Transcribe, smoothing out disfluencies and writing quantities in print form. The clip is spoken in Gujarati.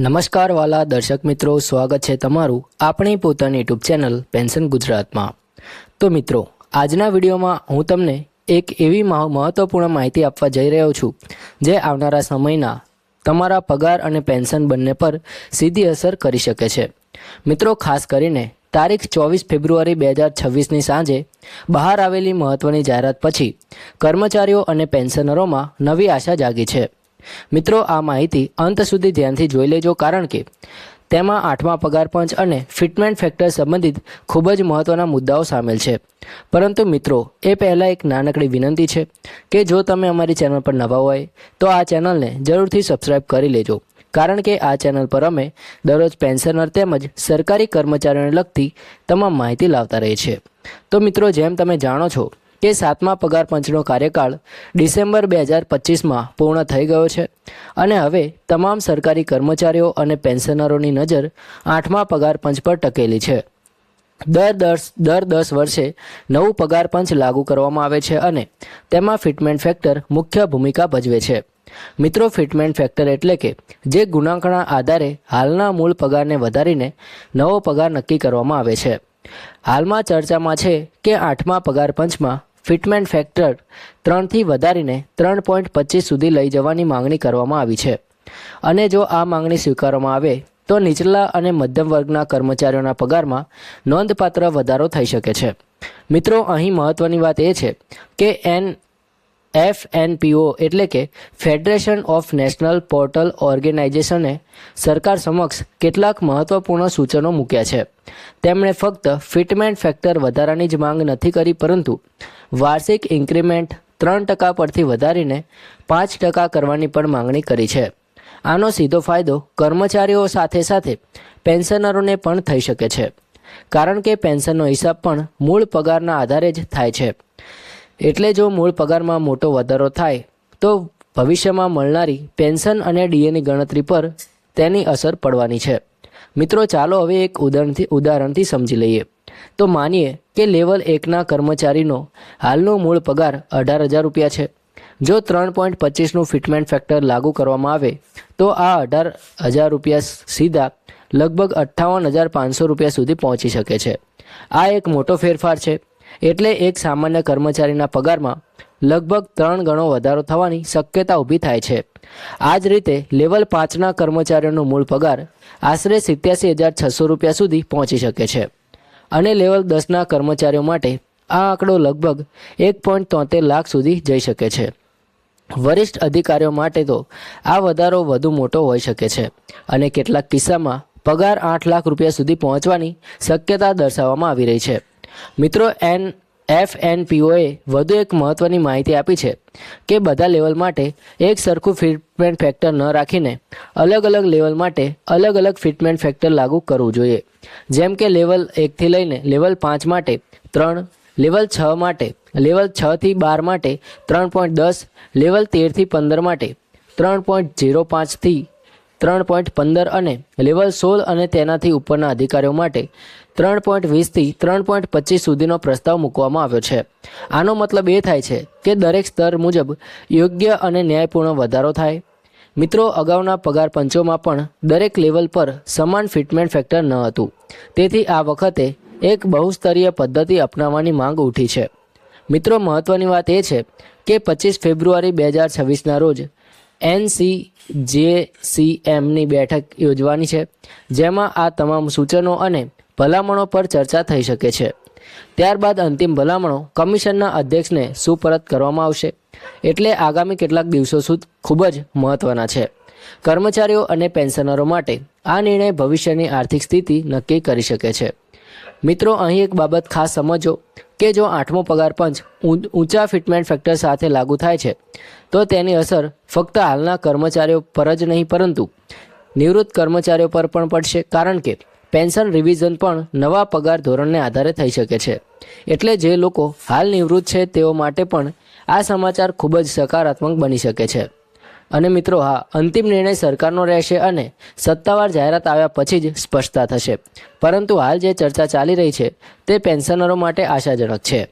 નમસ્કાર વાલા દર્શક મિત્રો, સ્વાગત છે તમારું આપણી પોતાની યુટ્યુબ ચેનલ પેન્શન ગુજરાતમાં। તો મિત્રો, આજના વિડીયોમાં હું તમને એક એવી મહત્વપૂર્ણ માહિતી આપવા જઈ રહ્યો છું જે આવનારા સમયના તમારા પગાર અને પેન્શન બંને પર સીધી અસર કરી શકે છે। મિત્રો, ખાસ કરીને તારીખ 24 ફેબ્રુઆરી 2026ની સાંજે બહાર આવેલી મહત્વની જાહેરાત પછી કર્મચારીઓ અને પેન્શનરોમાં નવી આશા જાગી છે। મિત્રો, આ માહિતી અંત સુધી ધ્યાનથી જોઈ લેજો, કારણ કે તેમાં 8મા પગાર પંચ અને ફિટમેન્ટ ફેક્ટર સંબંધિત ખૂબ જ મહત્વના મુદ્દાઓ સામેલ છે। પરંતુ મિત્રો, એ પહેલાં એક નાનકડી વિનંતી છે કે જો તમે અમારી ચેનલ પર નવા હોય તો આ ચેનલને જરૂરથી સબસ્ક્રાઈબ કરી લેજો, કારણ કે આ ચેનલ પર અમે દરરોજ પેન્શનર તેમજ સરકારી કર્મચારીઓને લગતી તમામ માહિતી લાવતા રહીએ છીએ। તો મિત્રો, જેમ તમે જાણો છો કે 7મા પગાર પંચનો કાર્યકાળ ડિસેમ્બર 2025માં પૂર્ણ થઈ ગયો છે અને હવે તમામ સરકારી કર્મચારીઓ અને પેન્શનરોની નજર 8મા પગાર પંચ પર ટકેલી છે। દર 10 વર્ષે નવું પગાર પંચ લાગુ કરવામાં આવે છે અને તેમાં ફિટમેન્ટ ફેક્ટર મુખ્ય ભૂમિકા ભજવે છે। મિત્રો, ફિટમેન્ટ ફેક્ટર એટલે કે જે ગુણાંકના આધારે હાલના મૂળ પગારને વધારીને નવો પગાર નક્કી કરવામાં આવે છે। હાલમાં ચર્ચામાં છે કે 8મા પગાર પંચમાં ફિટમેન્ટ ફેક્ટર 3થી વધારીને 3.25 સુધી લઈ જવાની માંગણી કરવામાં આવી છે અને જો આ માંગણી સ્વીકારવામાં આવે તો નીચલા અને મધ્યમ વર્ગના કર્મચારીઓના પગારમાં નોંધપાત્ર વધારો થઈ શકે છે। મિત્રો, અહીં મહત્વની વાત એ છે કે FNPO એટલે કે ફેડરેશન ઓફ નેશનલ પોર્ટલ ઓર્ગેનાઇઝેશને સરકાર સમક્ષ કેટલાક મહત્વપૂર્ણ સૂચનો મૂક્યા છે। તેમણે ફક્ત ફિટમેન્ટ ફેક્ટર વધારાની જ માંગ નથી કરી, પરંતુ વાર્ષિક ઇન્ક્રીમેન્ટ 3% પરથી વધારીને 5% કરવાની પણ માંગણી કરી છે। આનો સીધો ફાયદો કર્મચારીઓ સાથે સાથે પેન્શનરોને પણ થઈ શકે છે, કારણ કે પેન્શનનો હિસાબ પણ મૂળ પગારના આધારે જ થાય છે। એટલે જો મૂળ પગારમાં મોટો વધારો થાય તો ભવિષ્યમાં મળનારી પેન્શન અને ડીએની ગણતરી પર તેની અસર પડવાની છે। મિત્રો, ચાલો હવે એક ઉદાહરણથી સમજી લઈએ। તો માનીએ કે લેવલ 1ના કર્મચારીનો હાલનો મૂળ પગાર 18,000 રૂપિયા છે। જો 3.25નું ફિટમેન્ટ ફેક્ટર લાગુ કરવામાં આવે તો આ 18,000 રૂપિયા સીધા લગભગ 58,500 રૂપિયા સુધી પહોંચી શકે છે। આ એક મોટો ફેરફાર છે, એટલે એક સામાન્ય કર્મચારીના પગારમાં લગભગ 3 ગણો વધારો થવાની શક્યતા ઊભી થાય છે। આ જ રીતે લેવલ 5ના કર્મચારીઓનો મૂળ પગાર આશરે 87,600 રૂપિયા સુધી પહોંચી શકે છે અને લેવલ 10ના કર્મચારીઓ માટે આ આંકડો લગભગ 1.73 લાખ સુધી જઈ શકે છે। વરિષ્ઠ અધિકારીઓ માટે તો આ વધારો વધુ મોટો હોઈ શકે છે અને કેટલાક કિસ્સામાં પગાર 8 લાખ રૂપિયા સુધી પહોંચવાની શક્યતા દર્શાવવામાં આવી રહી છે। મિત્રો, FNPOએ વધુ એક મહત્વની માહિતી આપી છે કે બધા લેવલ માટે એક સરખું ફિટમેન્ટ ફેક્ટર ન રાખીને અલગ અલગ લેવલ માટે અલગ અલગ ફિટમેન્ટ ફેક્ટર લાગુ કરવું જોઈએ। જેમ કે લેવલ 1થી લઈને લેવલ 5 માટે 3, લેવલ 6 માટે, લેવલ 6થી 12 માટે 3.10, લેવલ 13થી 15 માટે 3.05થી 3.15 અને લેવલ 16 અને તેનાથી ઉપરના અધિકારીઓ માટે 3.20થી 3.25 સુધીનો પ્રસ્તાવ મૂકવામાં આવ્યો છે। આનો મતલબ એ થાય છે કે દરેક સ્તર મુજબ યોગ્ય અને ન્યાયપૂર્ણ વધારો થાય। મિત્રો, અગાઉના પગાર પંચોમાં પણ દરેક લેવલ પર સમાન ફિટમેન્ટ ફેક્ટર ન હતું, તેથી આ વખતે એક બહુસ્તરીય પદ્ધતિ અપનાવવાની માંગ ઉઠી છે। મિત્રો, મહત્વની વાત એ છે કે 25 ફેબ્રુઆરી 2026ના રોજ NCJCMની બેઠક યોજવાની છે, જેમાં આ તમામ સૂચનો અને ભલામણો પર ચર્ચા થઈ શકે છે। ત્યારબાદ અંતિમ ભલામણો કમિશનના અધ્યક્ષને સુપરત કરવામાં આવશે, એટલે આગામી કેટલાક દિવસો સુધી ખૂબ જ મહત્વના છે। કર્મચારીઓ અને પેન્શનરો માટે આ નિર્ણય ભવિષ્યની આર્થિક સ્થિતિ નક્કી કરી શકે છે। મિત્રો, અહીં એક બાબત ખાસ સમજો કે જો 8મો પગાર પંચ ઊંચા ફિટમેન્ટ ફેક્ટર સાથે લાગુ થાય છે તો તેની અસર ફક્ત હાલના કર્મચારીઓ પર જ નહીં, પરંતુ નિવૃત્ત કર્મચારીઓ પર પણ પડશે, કારણ કે પેન્શન રિવિઝન પણ નવા પગાર ધોરણને આધારે થઈ શકે છે। એટલે જે લોકો હાલ નિવૃત્ત છે તેઓ માટે પણ આ સમાચાર ખૂબ જ સકારાત્મક બની શકે છે। અને મિત્રો, હા, અંતિમ નિર્ણય સરકારનો રહેશે અને સત્તાવાર જાહેરાત આવ્યા પછી જ સ્પષ્ટતા થશે, પરંતુ હાલ જે ચર્ચા ચાલી રહી છે તે પેન્શનરો માટે આશાજનક છે।